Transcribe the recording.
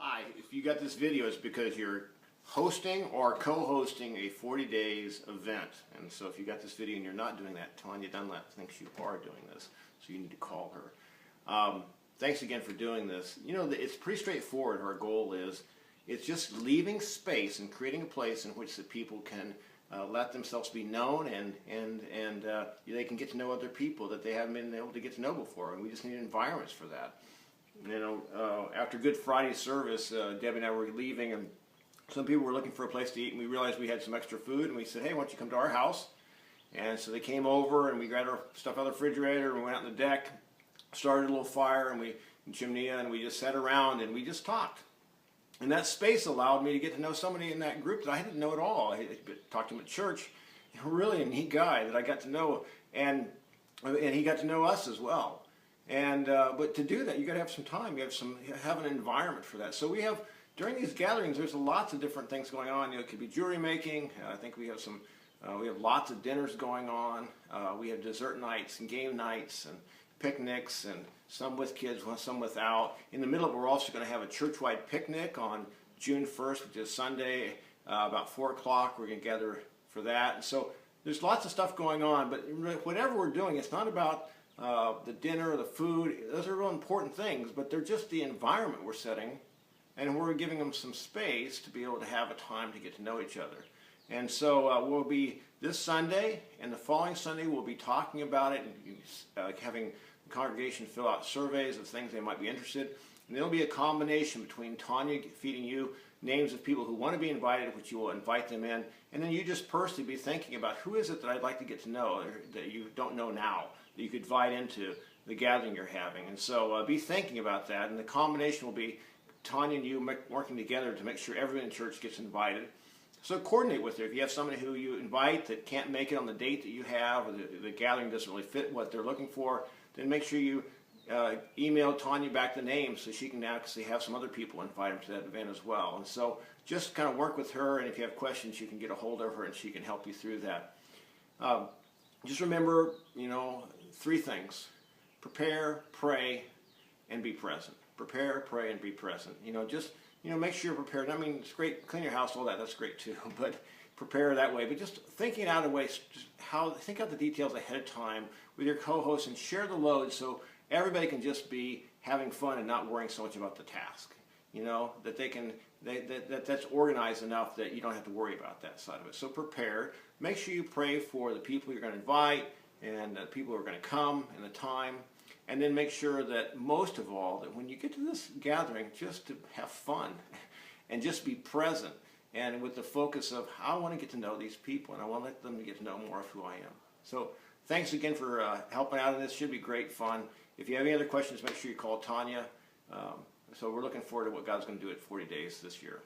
Hi, if you got this video, it's because you're hosting or co-hosting a 40 days event. And so if you got this video and you're not doing that, Tanya Dunlap thinks you are doing this, so you need to call her. Thanks again for doing this. You know, it's pretty straightforward. Our goal is, it's just leaving space and creating a place in which the people can let themselves be known and they can get to know other people that they haven't been able to get to know before. And we just need environments for that. You know, after Good Friday service, Debbie and I were leaving, and some people were looking for a place to eat, and we realized we had some extra food, and we said, hey, why don't you come to our house? And so they came over, and we grabbed our stuff out of the refrigerator, and we went out on the deck, started a little fire, and chimney, and we just sat around, and we just talked. And that space allowed me to get to know somebody in that group that I didn't know at all. I talked to him at church, really a neat guy that I got to know, and he got to know us as well. And but to do that, you got to have some time. You have an environment for that. So we have, during these gatherings, there's lots of different things going on. You know, it could be jewelry making. I think we have we have lots of dinners going on. We have dessert nights and game nights and picnics, and some with kids, some without. In the middle of it, we're also going to have a church-wide picnic on June 1st, which is Sunday, about 4 o'clock. We're going to gather for that. And so there's lots of stuff going on, but whatever we're doing, it's not about the dinner, the food. Those are real important things, but they're just the environment we're setting, and we're giving them some space to be able to have a time to get to know each other. And so we'll be, this Sunday and the following Sunday, we'll be talking about it and having the congregation fill out surveys of things they might be interested. And there'll be a combination between Tanya feeding you names of people who want to be invited, which you will invite them in, and then you just personally be thinking about who is it that I'd like to get to know, or that you don't know now, that you could invite into the gathering you're having. And so be thinking about that, and the combination will be Tanya and you working together to make sure everyone in church gets invited. So coordinate with her. If you have somebody who you invite that can't make it on the date that you have, or the gathering doesn't really fit what they're looking for, then make sure you email Tanya back the name so she can actually have some other people invite them to that event as well. And so just kind of work with her, and if you have questions, you can get a hold of her and she can help you through that. Just remember, you know, 3 things: prepare, pray, and be present. Prepare, pray, and be present. You know, just, you know, make sure you're prepared. I mean, it's great, clean your house, all that, that's great too, but prepare that way. But just thinking out a way, think out the details ahead of time with your co-hosts, and share the load so everybody can just be having fun and not worrying so much about the task. You know, that that's organized enough that you don't have to worry about that side of it. So prepare. Make sure you pray for the people you're going to invite and the people who are going to come and the time. And then make sure that, most of all, that when you get to this gathering, just to have fun and just be present, and with the focus of, I want to get to know these people, and I want to let them get to know more of who I am. So thanks again for helping out in this. Should be great fun. If you have any other questions, make sure you call Tanya. So we're looking forward to what God's going to do at 40 days this year.